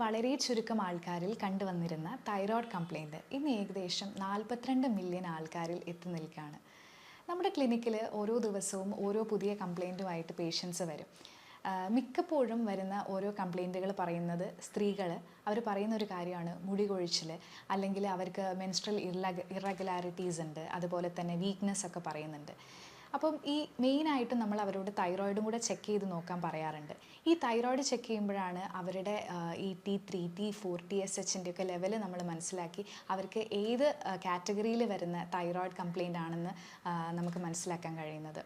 വളരെ ചുരുക്കം ആൾക്കാരിൽ കണ്ടുവന്നിരുന്ന തൈറോയ്ഡ് കംപ്ലയിൻറ്റ് ഇന്ന് ഏകദേശം 42 മില്യൺ ആൾക്കാരിൽ എത്തി നിൽക്കുകയാണ്. നമ്മുടെ ക്ലിനിക്കിൽ ഓരോ ദിവസവും ഓരോ പുതിയ കംപ്ലയിൻറ്റുമായിട്ട് പേഷ്യൻസ് വരും. മിക്കപ്പോഴും വരുന്ന ഓരോ കംപ്ലയിൻറ്റുകൾ പറയുന്നത് സ്ത്രീകൾ അവർ പറയുന്ന ഒരു കാര്യമാണ് മുടി കൊഴിച്ചിൽ, അല്ലെങ്കിൽ അവർക്ക് മെൻസ്ട്രൽ ഇറഗുലാരിറ്റീസ് ഉണ്ട്, അതുപോലെ തന്നെ വീക്ക്നെസ് ഒക്കെ പറയുന്നുണ്ട്. അപ്പം ഈ മെയിനായിട്ടും നമ്മൾ അവരോട് തൈറോയിഡും കൂടെ ചെക്ക് ചെയ്ത് നോക്കാൻ പറയാറുണ്ട്. ഈ തൈറോയിഡ് ചെക്ക് ചെയ്യുമ്പോഴാണ് അവരുടെ ഈ T3, T4, TSHൻ്റെ ഒക്കെ ലെവൽ നമ്മൾ മനസ്സിലാക്കി അവർക്ക് ഏത് കാറ്റഗറിയിൽ വരുന്ന തൈറോയിഡ് കംപ്ലയിൻ്റ് ആണെന്ന് നമുക്ക് മനസ്സിലാക്കാൻ കഴിയുന്നത്.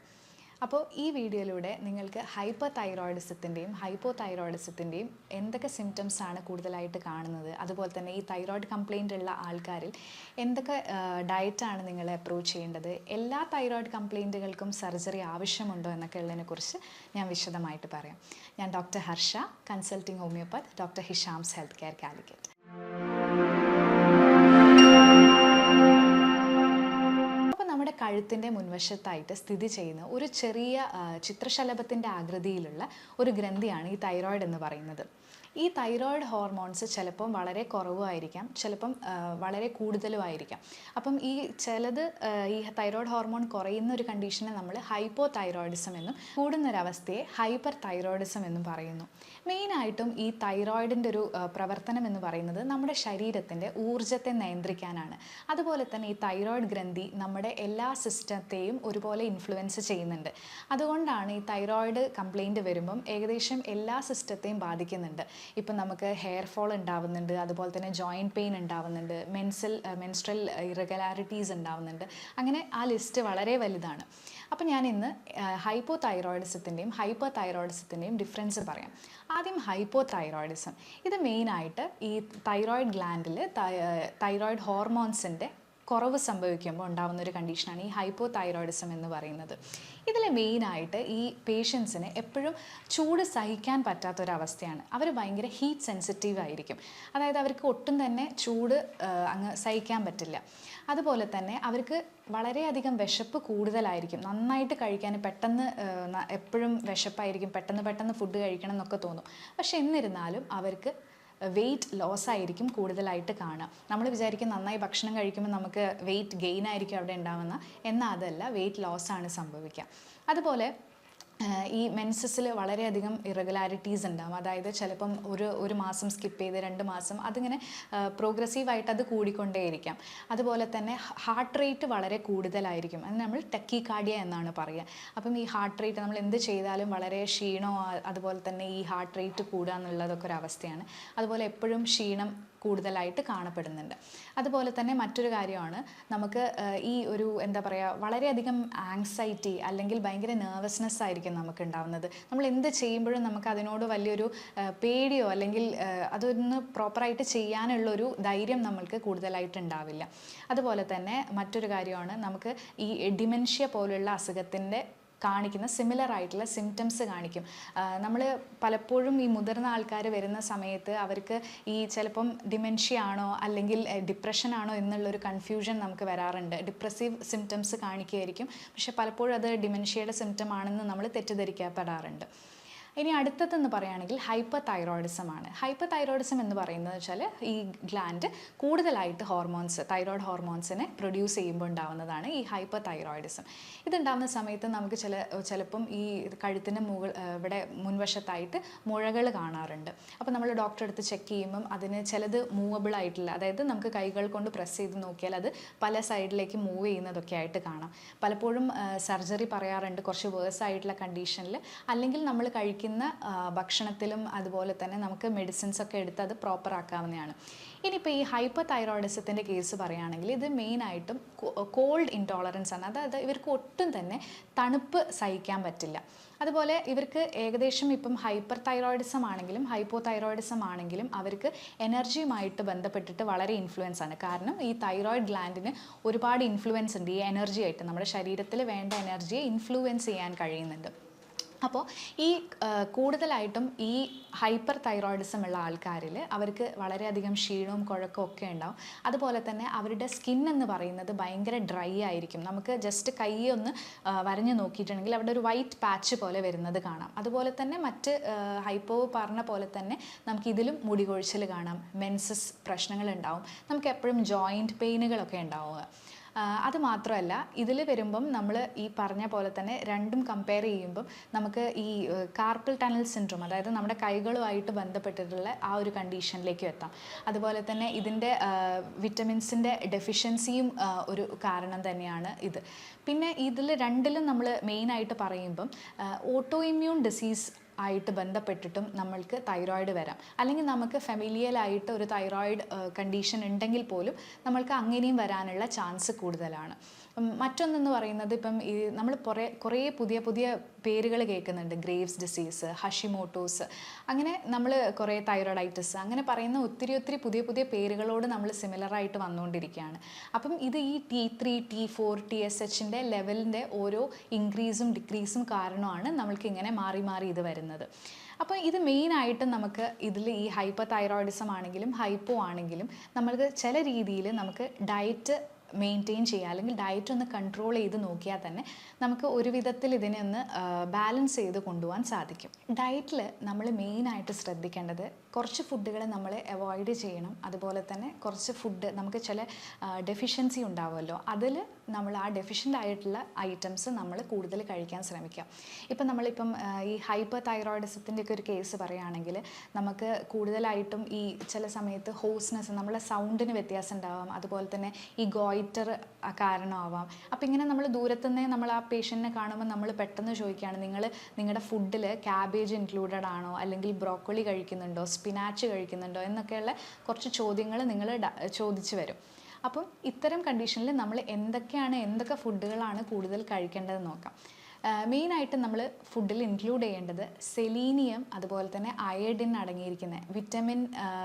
അപ്പോൾ ഈ വീഡിയോയിലൂടെ നിങ്ങൾക്ക് ഹൈപ്പർ തൈറോയിഡിസത്തിൻ്റെയും ഹൈപ്പോ തൈറോയിഡിസത്തിൻ്റെയും എന്തൊക്കെ സിംറ്റംസ് ആണ് കൂടുതലായിട്ട് കാണുന്നത്, അതുപോലെ തന്നെ ഈ തൈറോയിഡ് കംപ്ലയിൻ്റ് ഉള്ള ആൾക്കാരിൽ എന്തൊക്കെ ഡയറ്റാണ് നിങ്ങൾ അപ്രോച്ച് ചെയ്യേണ്ടത്, എല്ലാ തൈറോയിഡ് കംപ്ലയിൻറ്റുകൾക്കും സർജറി ആവശ്യമുണ്ടോ എന്നൊക്കെ ഉള്ളതിനെക്കുറിച്ച് ഞാൻ വിശദമായിട്ട് പറയാം. ഞാൻ doctor Harsha, consulting homeopath, doctor Hisham's health care Calicut. നമ്മുടെ കഴുത്തിൻ്റെ മുൻവശത്തായിട്ട് സ്ഥിതി ചെയ്യുന്ന ഒരു ചെറിയ ചിത്രശലഭത്തിൻ്റെ ആകൃതിയിലുള്ള ഒരു ഗ്രന്ഥിയാണ് ഈ തൈറോയിഡ് എന്ന് പറയുന്നത്. ഈ തൈറോയിഡ് ഹോർമോൺസ് ചിലപ്പം വളരെ കുറവുമായിരിക്കാം, ചിലപ്പം വളരെ കൂടുതലുമായിരിക്കാം. അപ്പം ഈ ചിലത് ഈ തൈറോയിഡ് ഹോർമോൺ കുറയുന്ന ഒരു കണ്ടീഷനെ നമ്മൾ ഹൈപ്പോ തൈറോയിഡിസം എന്നും കൂടുന്നൊരവസ്ഥയെ ഹൈപ്പർ തൈറോയിഡിസം എന്നും പറയുന്നു. മെയിനായിട്ടും ഈ തൈറോയിഡിൻ്റെ ഒരു പ്രവർത്തനം എന്ന് പറയുന്നത് നമ്മുടെ ശരീരത്തിൻ്റെ ഊർജ്ജത്തെ നിയന്ത്രിക്കാനാണ്. അതുപോലെ തന്നെ ഈ തൈറോയിഡ് ഗ്രന്ഥി നമ്മുടെ എല്ലാ സിസ്റ്റത്തെയും ഒരുപോലെ ഇൻഫ്ലുവൻസ് ചെയ്യുന്നുണ്ട്. അതുകൊണ്ടാണ് ഈ തൈറോയിഡ് കംപ്ലയിൻറ്റ് വരുമ്പം ഏകദേശം എല്ലാ സിസ്റ്റത്തെയും ബാധിക്കുന്നുണ്ട്. ഇപ്പം നമുക്ക് ഹെയർ ഫോൾ ഉണ്ടാവുന്നുണ്ട്, അതുപോലെ തന്നെ ജോയിൻറ്റ് പെയിൻ ഉണ്ടാവുന്നുണ്ട്, മെൻസ്ട്രൽ ഇറഗുലാരിറ്റീസ് ഉണ്ടാവുന്നുണ്ട്. അങ്ങനെ ആ ലിസ്റ്റ് വളരെ വലുതാണ്. അപ്പം ഞാൻ ഇന്ന് ഹൈപ്പോ തൈറോയിഡിസത്തിൻ്റെയും ഹൈപ്പർ തൈറോയിഡിസത്തിൻ്റെയും ഡിഫറൻസ് പറയാം. ആദ്യം ഹൈപ്പോ തൈറോയിഡിസം. ഇത് മെയിനായിട്ട് ഈ തൈറോയിഡ് ഗ്ലാൻഡിൽ തൈറോയിഡ് ഹോർമോൺസിൻ്റെ കുറവ് സംഭവിക്കുമ്പോൾ ഉണ്ടാകുന്ന ഒരു കണ്ടീഷനാണ് ഈ ഹൈപ്പോ തൈറോയിഡിസം എന്ന് പറയുന്നത്. ഇതിൽ മെയിനായിട്ട് ഈ പേഷ്യൻസിന് എപ്പോഴും ചൂട് സഹിക്കാൻ പറ്റാത്തൊരവസ്ഥയാണ്. അവർ ഭയങ്കര ഹീറ്റ് സെൻസിറ്റീവ് ആയിരിക്കും. അതായത് അവർക്ക് ഒട്ടും തന്നെ ചൂട് അങ്ങ് സഹിക്കാൻ പറ്റില്ല. അതുപോലെ തന്നെ അവർക്ക് വളരെയധികം വിശപ്പ് കൂടുതലായിരിക്കും. നന്നായിട്ട് കഴിക്കാൻ പെട്ടെന്ന് എപ്പോഴും വിശപ്പായിരിക്കും, പെട്ടെന്ന് ഫുഡ് കഴിക്കണം എന്നൊക്കെ തോന്നും. പക്ഷെ എന്നിരുന്നാലും അവർക്ക് വെയിറ്റ് ലോസ് ആയിരിക്കും കൂടുതലായിട്ട് കാണുക. നമ്മൾ വിചാരിക്കും നന്നായി ഭക്ഷണം കഴിക്കുമ്പോൾ നമുക്ക് വെയിറ്റ് ഗെയിൻ ആയിരിക്കും അവിടെ ഉണ്ടാവുന്ന, എന്നാൽ അതല്ല, വെയിറ്റ് ലോസ് ആണ് സംഭവിക്കുക. അതുപോലെ ഈ മെൻസസിൽ വളരെയധികം ഇറഗുലാരിറ്റീസ് ഉണ്ടാകും. അതായത് ചിലപ്പം ഒരു മാസം സ്കിപ്പ് ചെയ്ത് 2 മാസം അതിങ്ങനെ പ്രോഗ്രസീവായിട്ട് അത് കൂടിക്കൊണ്ടേയിരിക്കാം. അതുപോലെ തന്നെ ഹാർട്ട് റേറ്റ് വളരെ കൂടുതലായിരിക്കും. അത് നമ്മൾ ടെക്കികാർഡിയ എന്നാണ് പറയുക. അപ്പം ഈ ഹാർട്ട് റേറ്റ് നമ്മൾ എന്ത് ചെയ്താലും വളരെ ക്ഷീണമോ, അതുപോലെ തന്നെ ഈ ഹാർട്ട് റേറ്റ് കൂടുക എന്നുള്ളതൊക്കെ ഒരു അവസ്ഥയാണ്. അതുപോലെ എപ്പോഴും ക്ഷീണം കൂടുതലായിട്ട് കാണപ്പെടുന്നുണ്ട്. അതുപോലെ തന്നെ മറ്റൊരു കാര്യമാണ് നമുക്ക് ഈ ഒരു എന്താ പറയുക, വളരെയധികം ആങ്സൈറ്റി അല്ലെങ്കിൽ ഭയങ്കര നെർവസ്നെസ് ആയിരിക്കും നമുക്ക് ഉണ്ടാവുന്നത്. നമ്മൾ എന്ത് ചെയ്യുമ്പോഴും നമുക്ക് അതിനോട് വലിയൊരു പേടിയോ അല്ലെങ്കിൽ അതൊന്ന് പ്രോപ്പറായിട്ട് ചെയ്യാനുള്ളൊരു ധൈര്യം നമ്മൾക്ക് കൂടുതലായിട്ട് ഉണ്ടാവില്ല. അതുപോലെ തന്നെ മറ്റൊരു കാര്യമാണ് നമുക്ക് ഈ ഡിമെൻഷ്യ പോലുള്ള അസുഖത്തിൻ്റെ കാണിക്കുന്ന സിമിലർ ആയിട്ടുള്ള സിംറ്റംസ് കാണിക്കും. നമ്മൾ പലപ്പോഴും ഈ മുതിർന്ന ആൾക്കാർ വരുന്ന സമയത്ത് അവർക്ക് ഈ ചിലപ്പം ഡിമെൻഷ്യ ആണോ അല്ലെങ്കിൽ ഡിപ്രഷൻ ആണോ എന്നുള്ളൊരു കൺഫ്യൂഷൻ നമുക്ക് വരാറുണ്ട്. ഡിപ്രസീവ് സിംറ്റംസ് കാണിക്കുകയായിരിക്കും, പക്ഷെ പലപ്പോഴും അത് ഡിമെൻഷ്യയുടെ സിംറ്റം ആണെന്ന് നമ്മൾ തെറ്റിദ്ധരിക്കപ്പെടാറുണ്ട്. ഇനി അടുത്തതെന്ന് പറയുകയാണെങ്കിൽ ഹൈപ്പർ തൈറോയിഡിസം ആണ്. ഹൈപ്പർ തൈറോയിഡിസം എന്ന് പറയുന്നത് വെച്ചാൽ ഈ ഗ്ലാൻഡ് കൂടുതലായിട്ട് തൈറോയ്ഡ് ഹോർമോൺസിനെ പ്രൊഡ്യൂസ് ചെയ്യുമ്പോൾ ഉണ്ടാവുന്നതാണ് ഈ ഹൈപ്പർ തൈറോയിഡിസം. ഇതുണ്ടാകുന്ന സമയത്ത് നമുക്ക് ചിലപ്പം ഈ കഴുത്തിൻ്റെ ഇവിടെ മുൻവശത്തായിട്ട് മുഴകൾ കാണാറുണ്ട്. അപ്പോൾ നമ്മൾ ഡോക്ടറെ അടുത്ത് ചെക്ക് ചെയ്യുമ്പം അതിന് ചിലത് മൂവബിൾ ആയിട്ടില്ല, അതായത് നമുക്ക് കൈകൾ കൊണ്ട് പ്രസ് ചെയ്ത് നോക്കിയാൽ അത് പല സൈഡിലേക്ക് മൂവ് ചെയ്യുന്നതൊക്കെ ആയിട്ട് കാണാം. പലപ്പോഴും സർജറി പറയാറുണ്ട് കുറച്ച് വേഴ്സ് ആയിട്ടുള്ള കണ്ടീഷനിൽ, അല്ലെങ്കിൽ നമ്മൾ കഴിക്കുന്ന ഭക്ഷണത്തിലും അതുപോലെ തന്നെ നമുക്ക് മെഡിസിൻസ് ഒക്കെ എടുത്ത് അത് പ്രോപ്പർ ആക്കാവുന്നതാണ്. ഇനിയിപ്പോൾ ഈ ഹൈപ്പർ തൈറോയിഡിസത്തിൻ്റെ കേസ് പറയുകയാണെങ്കിൽ ഇത് മെയിനായിട്ടും കോൾഡ് ഇൻടോളറൻസ് ആണ്. അതായത് ഇവർക്ക് ഒട്ടും തന്നെ തണുപ്പ് സഹിക്കാൻ പറ്റില്ല. അതുപോലെ ഇവർക്ക് ഏകദേശം ഇപ്പം ഹൈപ്പർ തൈറോയിഡിസം ആണെങ്കിലും ഹൈപ്പോ തൈറോയിഡിസം ആണെങ്കിലും അവർക്ക് എനർജിയുമായിട്ട് ബന്ധപ്പെട്ടിട്ട് വളരെ ഇൻഫ്ലുവൻസ് ആണ്. കാരണം ഈ തൈറോയിഡ് ഗ്ലാൻഡിന് ഒരുപാട് ഇൻഫ്ലുവൻസ് ഉണ്ട്. ഈ എനർജി ആയിട്ട് നമ്മുടെ ശരീരത്തിൽ വേണ്ട എനർജിയെ ഇൻഫ്ലുവൻസ് ചെയ്യാൻ കഴിയുന്നുണ്ട്. അപ്പോൾ ഈ കൂടുതലായിട്ടും ഈ ഹൈപ്പർ തൈറോയിഡിസം ഉള്ള ആൾക്കാരിൽ അവർക്ക് വളരെയധികം ക്ഷീണവും കുഴക്കവും ഒക്കെ ഉണ്ടാവും. അതുപോലെ തന്നെ അവരുടെ സ്കിൻ എന്ന് പറയുന്നത് ഭയങ്കര ഡ്രൈ ആയിരിക്കും. നമുക്ക് ജസ്റ്റ് കൈ ഒന്ന് വരഞ്ഞു നോക്കിയിട്ടുണ്ടെങ്കിൽ അവിടെ ഒരു വൈറ്റ് പാച്ച് പോലെ വരുന്നത് കാണാം. അതുപോലെ തന്നെ മറ്റ് ഹൈപ്പോ പറഞ്ഞ പോലെ തന്നെ നമുക്ക് ഇതിലും മുടി കൊഴിച്ചിൽ കാണാം, മെൻസസ് പ്രശ്നങ്ങൾ ഉണ്ടാവും, നമുക്ക് എപ്പോഴും ജോയിൻറ്റ് പെയിനുകളൊക്കെ ഉണ്ടാവുക. അത് മാത്രമല്ല, ഇതിൽ വരുമ്പം നമ്മൾ ഈ പറഞ്ഞ പോലെ തന്നെ രണ്ടും കമ്പയർ ചെയ്യുമ്പം നമുക്ക് ഈ കാർപ്പൽ ടണൽ സിൻഡ്രോം, അതായത് നമ്മുടെ കൈകളുമായിട്ട് ബന്ധപ്പെട്ടിട്ടുള്ള ആ ഒരു കണ്ടീഷനിലേക്ക് എത്താം. അതുപോലെ തന്നെ ഇതിൻ്റെ വിറ്റമിൻസിൻ്റെ ഡെഫിഷ്യൻസിയും ഒരു കാരണം തന്നെയാണ് ഇത്. പിന്നെ ഇതിൽ രണ്ടിലും നമ്മൾ മെയിനായിട്ട് പറയുമ്പം ഓട്ടോ ഇമ്മ്യൂൺ ഡിസീസ് ആയിട്ട് ബന്ധപ്പെട്ടിട്ടും നമ്മൾക്ക് തൈറോയിഡ് വരാം. അല്ലെങ്കിൽ നമുക്ക് ഫെമിലിയലായിട്ട് ഒരു തൈറോയിഡ് കണ്ടീഷൻ ഉണ്ടെങ്കിൽ പോലും നമ്മൾക്ക് അങ്ങനെയും വരാനുള്ള ചാൻസ് കൂടുതലാണ്. മറ്റൊന്നെന്ന് പറയുന്നത്, ഇപ്പം ഈ നമ്മൾ കുറേ പുതിയ പേരുകൾ കേൾക്കുന്നുണ്ട്. ഗ്രേവ്സ് ഡിസീസ്, ഹഷിമോട്ടോസ്, അങ്ങനെ നമ്മൾ കുറേ തൈറോയിഡൈറ്റിസ്, അങ്ങനെ പറയുന്ന ഒത്തിരി പുതിയ പേരുകളോട് നമ്മൾ സിമിലറായിട്ട് വന്നുകൊണ്ടിരിക്കുകയാണ്. അപ്പം ഇത് ഈ T3, T4, TSHൻ്റെ ലെവലിൻ്റെ ഓരോ ഇൻക്രീസും ഡിക്രീസും കാരണമാണ് നമ്മൾക്ക് ഇങ്ങനെ മാറി ഇത് വരുന്നത്. അപ്പോൾ ഇത് മെയിനായിട്ട് നമുക്ക് ഇതിൽ ഈ ഹൈപ്പർ തൈറോയിഡിസം ആണെങ്കിലും ഹൈപ്പോ ആണെങ്കിലും നമ്മൾക്ക് ചില രീതിയിൽ നമുക്ക് ഡയറ്റ് മെയിൻറ്റെയിൻ ചെയ്യുക, അല്ലെങ്കിൽ ഡയറ്റ് ഒന്ന് കൺട്രോൾ ചെയ്ത് നോക്കിയാൽ തന്നെ നമുക്ക് ഒരു വിധത്തിൽ ഇതിനെ ഒന്ന് ബാലൻസ് ചെയ്ത് കൊണ്ടുപോകാൻ സാധിക്കും. ഡയറ്റിൽ നമ്മൾ മെയിനായിട്ട് ശ്രദ്ധിക്കേണ്ടത് കുറച്ച് ഫുഡുകൾ നമ്മൾ അവോയ്ഡ് ചെയ്യണം. അതുപോലെ തന്നെ കുറച്ച് ഫുഡ് നമുക്ക് ചില ഡെഫിഷ്യൻസി ഉണ്ടാവുമല്ലോ, അതിൽ നമ്മൾ ആ ഡെഫിഷ്യൻ്റ് ആയിട്ടുള്ള ഐറ്റംസ് നമ്മൾ കൂടുതൽ കഴിക്കാൻ ശ്രമിക്കാം. നമ്മളിപ്പം ഈ ഹൈപ്പർ തൈറോയിഡിസത്തിൻ്റെയൊക്കെ ഒരു കേസ് പറയുകയാണെങ്കിൽ നമുക്ക് കൂടുതലായിട്ടും ഈ ചില സമയത്ത് ഹോസ്നെസ്, നമ്മളെ സൗണ്ടിന് വ്യത്യാസം ഉണ്ടാവാം, അതുപോലെ തന്നെ ഈ ഗോയിറ്റർ കാരണമാവാം. അപ്പോൾ ഇങ്ങനെ നമ്മൾ ദൂരത്തുനിന്നേ നമ്മൾ ആ പേഷ്യൻറ്റിനെ കാണുമ്പോൾ നമ്മൾ പെട്ടെന്ന് ചോദിക്കുകയാണ്, നിങ്ങളുടെ ഫുഡിൽ ക്യാബേജ് ഇൻക്ലൂഡഡ് ആണോ, അല്ലെങ്കിൽ ബ്രോക്കോളി കഴിക്കുന്നുണ്ടോ, സ്പിനാച്ച് കഴിക്കുന്നുണ്ടോ എന്നൊക്കെയുള്ള കുറച്ച് ചോദ്യങ്ങൾ നിങ്ങൾ ചോദിച്ചു വരും. അപ്പം ഇത്തരം കണ്ടീഷനിൽ നമ്മൾ എന്തൊക്കെ ഫുഡുകളാണ് കൂടുതൽ കഴിക്കേണ്ടതെന്ന് നോക്കാം. മെയിനായിട്ട് നമ്മൾ ഫുഡിൽ ഇൻക്ലൂഡ് ചെയ്യേണ്ടത് സെലീനിയം, അതുപോലെ തന്നെ അയഡിൻ അടങ്ങിയിരിക്കുന്ന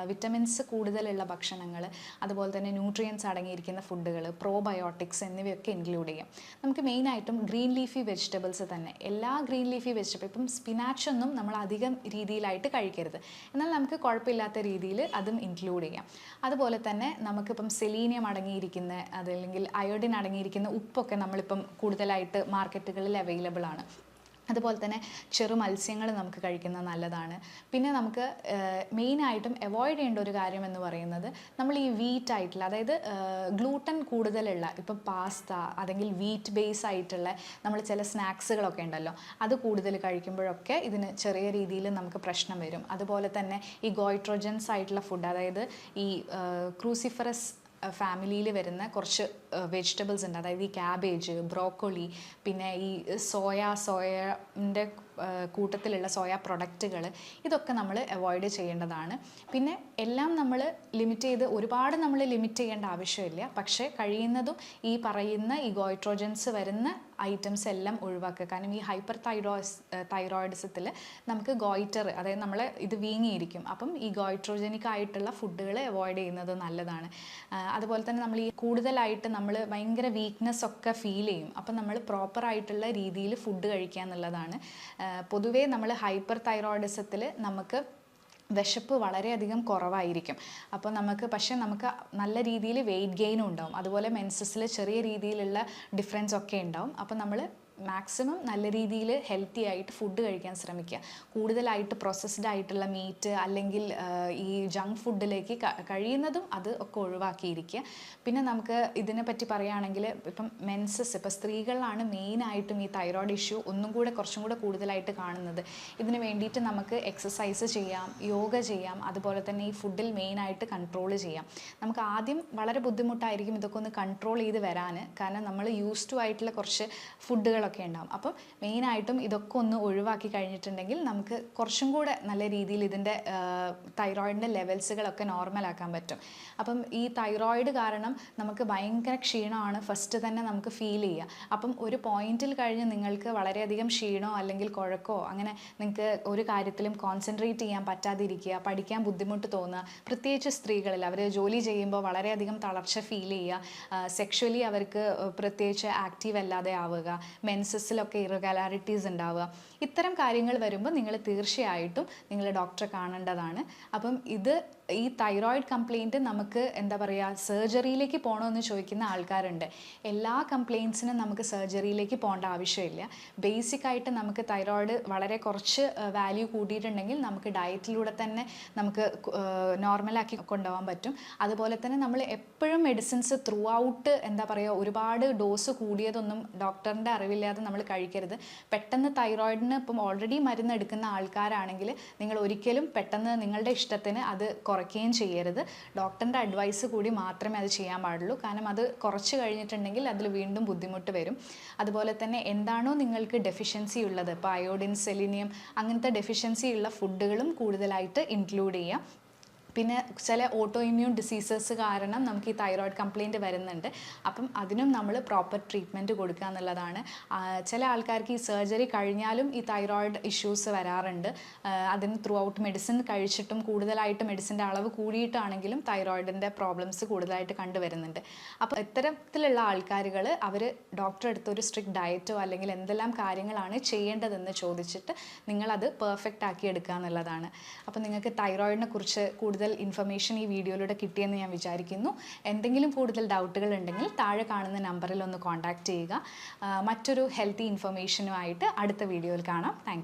വിറ്റമിൻസ് കൂടുതലുള്ള ഭക്ഷണങ്ങൾ, അതുപോലെ തന്നെ ന്യൂട്രിയൻസ് അടങ്ങിയിരിക്കുന്ന ഫുഡുകൾ, പ്രോബയോട്ടിക്സ് എന്നിവയൊക്കെ ഇൻക്ലൂഡ് ചെയ്യാം. നമുക്ക് മെയിനായിട്ടും ഗ്രീൻ ലീഫി വെജിറ്റബിൾസ് തന്നെ, എല്ലാ ഗ്രീൻ ലീഫി വെജിറ്റബിൾ, ഇപ്പം സ്പിനാച്ചൊന്നും നമ്മൾ അധികം രീതിയിലായിട്ട് കഴിക്കരുത്, എന്നാൽ നമുക്ക് കുഴപ്പമില്ലാത്ത രീതിയിൽ അതും ഇൻക്ലൂഡ് ചെയ്യാം. അതുപോലെ തന്നെ നമുക്കിപ്പം സെലീനിയം അടങ്ങിയിരിക്കുന്ന, അതല്ലെങ്കിൽ അയോഡിൻ അടങ്ങിയിരിക്കുന്ന ഉപ്പൊക്കെ നമ്മളിപ്പം കൂടുതലായിട്ട് മാർക്കറ്റുകളിൽ അവൈലബിൾ ആണ്. അതുപോലെ തന്നെ ചെറു മത്സ്യങ്ങൾ നമുക്ക് കഴിക്കുന്നത് നല്ലതാണ്. പിന്നെ നമുക്ക് മെയിനായിട്ടും അവോയ്ഡ് ചെയ്യേണ്ട ഒരു കാര്യം എന്ന് പറയുന്നത്, നമ്മൾ ഈ വീറ്റ് ആയിട്ടുള്ള, അതായത് ഗ്ലൂട്ടൻ കൂടുതലുള്ള, ഇപ്പം പാസ്ത അല്ലെങ്കിൽ വീറ്റ് ബേസ് ആയിട്ടുള്ള നമ്മൾ ചില സ്നാക്സുകളൊക്കെ ഉണ്ടല്ലോ, അത് കൂടുതൽ കഴിക്കുമ്പോഴൊക്കെ ഇതിന് ചെറിയ രീതിയിൽ നമുക്ക് പ്രശ്നം വരും. അതുപോലെ തന്നെ ഈ ഗോയിട്രോജൻസ് ആയിട്ടുള്ള ഫുഡ്, അതായത് ഈ ക്രൂസിഫറസ് ഫാമിലിയിൽ വരുന്ന കുറച്ച് വെജിറ്റബിൾസ് ഉണ്ട്, അതായത് ഈ ക്യാബേജ്, ബ്രോക്കോളി, പിന്നെ ഈ സോയൻ്റെ കൂട്ടത്തിലുള്ള സോയ പ്രൊഡക്റ്റുകൾ, ഇതൊക്കെ നമ്മൾ അവോയ്ഡ് ചെയ്യേണ്ടതാണ്. പിന്നെ എല്ലാം നമ്മൾ ഒരുപാട് നമ്മൾ ലിമിറ്റ് ചെയ്യേണ്ട ആവശ്യമില്ല, പക്ഷേ കഴിയുന്നതും ഈ പറയുന്ന ഈ ഗോയിട്രോജൻസ് വരുന്ന ഐറ്റംസ് എല്ലാം ഒഴിവാക്കുക. കാരണം ഈ ഹൈപ്പർ തൈറോയിഡിസത്തിൽ നമുക്ക് ഗോയിറ്റർ, അതായത് നമ്മൾ ഇത് വീങ്ങിയിരിക്കും, അപ്പം ഈ ഗോയിട്രോജനിക് ആയിട്ടുള്ള ഫുഡുകൾ അവോയ്ഡ് ചെയ്യുന്നത് നല്ലതാണ്. അതുപോലെ തന്നെ നമ്മൾ ഈ കൂടുതലായിട്ട് നമ്മൾ ഭയങ്കര വീക്ക്നെസ് ഒക്കെ ഫീൽ ചെയ്യും, അപ്പം നമ്മൾ പ്രോപ്പറായിട്ടുള്ള രീതിയിൽ ഫുഡ് കഴിക്കുക എന്നുള്ളതാണ്. പൊതുവേ നമ്മൾ ഹൈപ്പർ തൈറോയിഡിസത്തിൽ നമുക്ക് വിശപ്പ് വളരെയധികം കുറവായിരിക്കും. അപ്പോൾ നമുക്ക് നല്ല രീതിയിൽ വെയിറ്റ് ഗെയിനും ഉണ്ടാവും, അതുപോലെ മെൻസസിൽ ചെറിയ രീതിയിലുള്ള ഡിഫറൻസ് ഒക്കെ ഉണ്ടാവും. അപ്പോൾ നമ്മൾ മാക്സിമം നല്ല രീതിയിൽ ഹെൽത്തി ആയിട്ട് ഫുഡ് കഴിക്കാൻ ശ്രമിക്കുക. കൂടുതലായിട്ട് പ്രോസസ്ഡ് ആയിട്ടുള്ള മീറ്റ് അല്ലെങ്കിൽ ഈ ജങ്ക് ഫുഡിലേക്ക് കഴിയുന്നതും അത് ഒക്കെ ഒഴിവാക്കിയിരിക്കുക. പിന്നെ നമുക്ക് ഇതിനെപ്പറ്റി പറയുകയാണെങ്കിൽ ഇപ്പം മെൻസസ്, ഇപ്പം സ്ത്രീകളിലാണ് മെയിനായിട്ടും ഈ തൈറോയ്ഡ് ഇഷ്യൂ കുറച്ചും കൂടെ കൂടുതലായിട്ട് കാണുന്നത്. ഇതിന് വേണ്ടിയിട്ട് നമുക്ക് എക്സസൈസ് ചെയ്യാം, യോഗ ചെയ്യാം, അതുപോലെ തന്നെ ഈ ഫുഡിൽ മെയിനായിട്ട് കൺട്രോൾ ചെയ്യാം. നമുക്ക് ആദ്യം വളരെ ബുദ്ധിമുട്ടായിരിക്കും ഇതൊക്കെ ഒന്ന് കൺട്രോൾ ചെയ്ത് വരാൻ, കാരണം നമ്മൾ യൂസ്ഡ് ആയിട്ടുള്ള കുറച്ച് ഫുഡുകൾ ഒക്കെ ഉണ്ടാവും. അപ്പം മെയിനായിട്ടും ഇതൊക്കെ ഒന്ന് ഒഴിവാക്കി കഴിഞ്ഞിട്ടുണ്ടെങ്കിൽ നമുക്ക് കുറച്ചും കൂടെ നല്ല രീതിയിൽ ഇതിൻ്റെ തൈറോയിഡിൻ്റെ ലെവൽസുകളൊക്കെ നോർമലാക്കാൻ പറ്റും. അപ്പം ഈ തൈറോയിഡ് കാരണം നമുക്ക് ഭയങ്കര ക്ഷീണമാണ് ഫസ്റ്റ് തന്നെ നമുക്ക് ഫീൽ ചെയ്യുക. അപ്പം ഒരു പോയിന്റിൽ കഴിഞ്ഞ് നിങ്ങൾക്ക് വളരെയധികം ക്ഷീണമോ അല്ലെങ്കിൽ കുഴക്കമോ അങ്ങനെ നിങ്ങൾക്ക് ഒരു കാര്യത്തിലും കോൺസെൻട്രേറ്റ് ചെയ്യാൻ പറ്റാതിരിക്കുക, പഠിക്കാൻ ബുദ്ധിമുട്ട് തോന്നുക, പ്രത്യേകിച്ച് സ്ത്രീകളിൽ അവർ ജോലി ചെയ്യുമ്പോൾ വളരെയധികം തളർച്ച ഫീൽ ചെയ്യുക, സെക്ഷുവലി അവർക്ക് പ്രത്യേകിച്ച് ആക്റ്റീവ് അല്ലാതെ ആവുക, മെൻസസിലൊക്കെ ഇറഗുലാരിറ്റീസ് ഉണ്ടാവുക, ഇത്തരം കാര്യങ്ങൾ വരുമ്പോൾ നിങ്ങൾ തീർച്ചയായിട്ടും നിങ്ങൾ ഡോക്ടറെ കാണേണ്ടതാണ്. അപ്പം ഈ തൈറോയിഡ് കംപ്ലയിൻറ്റ് നമുക്ക് എന്താ പറയുക, സർജറിയിലേക്ക് പോകണമെന്ന് ചോദിക്കുന്ന ആൾക്കാരുണ്ട്. എല്ലാ കംപ്ലയിൻസിനും നമുക്ക് സർജറിയിലേക്ക് പോകേണ്ട ആവശ്യമില്ല. ബേസിക്കായിട്ട് നമുക്ക് തൈറോയിഡ് വളരെ കുറച്ച് വാല്യൂ കൂടിയിട്ടുണ്ടെങ്കിൽ നമുക്ക് ഡയറ്റിലൂടെ തന്നെ നമുക്ക് നോർമലാക്കി കൊണ്ടുപോകാൻ പറ്റും. അതുപോലെ തന്നെ നമ്മൾ എപ്പോഴും മെഡിസിൻസ് ത്രൂ ഔട്ട് എന്താ പറയുക, ഒരുപാട് ഡോസ് കൂടിയതൊന്നും ഡോക്ടറിൻ്റെ അറിവില്ലാതെ നമ്മൾ കഴിക്കരുത്. പെട്ടെന്ന് തൈറോയിഡിന് ഇപ്പം ഓൾറെഡി മരുന്ന് എടുക്കുന്ന ആൾക്കാരാണെങ്കിൽ നിങ്ങൾ ഒരിക്കലും പെട്ടെന്ന് നിങ്ങളുടെ ഇഷ്ടത്തിന് അത് കുറയ്ക്കുകയും ചെയ്യരുത്. ഡോക്ടറിൻ്റെ അഡ്വൈസ് കൂടി മാത്രമേ അത് ചെയ്യാൻ പാടുള്ളൂ. കാരണം അത് കുറച്ച് കഴിഞ്ഞിട്ടുണ്ടെങ്കിൽ അതിൽ വീണ്ടും ബുദ്ധിമുട്ട് വരും. അതുപോലെ തന്നെ എന്താണോ നിങ്ങൾക്ക് ഡെഫിഷ്യൻസി ഉള്ളത്, ഇപ്പോൾ അയോഡിൻ, സെലിനിയം അങ്ങനത്തെ ഡെഫിഷ്യൻസി ഉള്ള ഫുഡുകളും കൂടുതലായിട്ട് ഇൻക്ലൂഡ് ചെയ്യുക. പിന്നെ ചില ഓട്ടോ ഇമ്മ്യൂൺ ഡിസീസസ് കാരണം നമുക്ക് ഈ തൈറോയിഡ് കംപ്ലയിൻറ്റ് വരുന്നുണ്ട്. അപ്പം അതിനും നമ്മൾ പ്രോപ്പർ ട്രീറ്റ്മെൻറ്റ് കൊടുക്കുക എന്നുള്ളതാണ്. ചില ആൾക്കാർക്ക് ഈ സർജറി കഴിഞ്ഞാലും ഈ തൈറോയിഡ് ഇഷ്യൂസ് വരാറുണ്ട്. അതിന് ത്രൂ ഔട്ട് മെഡിസിൻ കഴിച്ചിട്ടും കൂടുതലായിട്ട് മെഡിസിൻ്റെ അളവ് കൂടിയിട്ടാണെങ്കിലും തൈറോയിഡിൻ്റെ പ്രോബ്ലംസ് കൂടുതലായിട്ട് കണ്ടുവരുന്നുണ്ട്. അപ്പോൾ ഇത്തരത്തിലുള്ള ആൾക്കാരുകൾ അവർ ഡോക്ടറെ അടുത്ത് ഒരു സ്ട്രിക്റ്റ് ഡയറ്റോ അല്ലെങ്കിൽ എന്തെല്ലാം കാര്യങ്ങളാണ് ചെയ്യേണ്ടതെന്ന് ചോദിച്ചിട്ട് നിങ്ങളത് പെർഫെക്റ്റ് ആക്കി എടുക്കുക എന്നുള്ളതാണ്. അപ്പോൾ നിങ്ങൾക്ക് തൈറോയിഡിനെ കുറിച്ച് കൂടുതൽ ഇൻഫർമേഷൻ ഈ വീഡിയോയിലൂടെ കിട്ടിയെന്ന് ഞാൻ വിചാരിക്കുന്നു. എന്തെങ്കിലും കൂടുതൽ ഡൗട്ടുകൾ ഉണ്ടെങ്കിൽ താഴെ കാണുന്ന നമ്പറിൽ ഒന്ന് കോൺടാക്റ്റ് ചെയ്യുക. മറ്റൊരു ഹെൽത്തി ഇൻഫർമേഷനുമായിട്ട് അടുത്ത വീഡിയോയിൽ കാണാം. Thank you.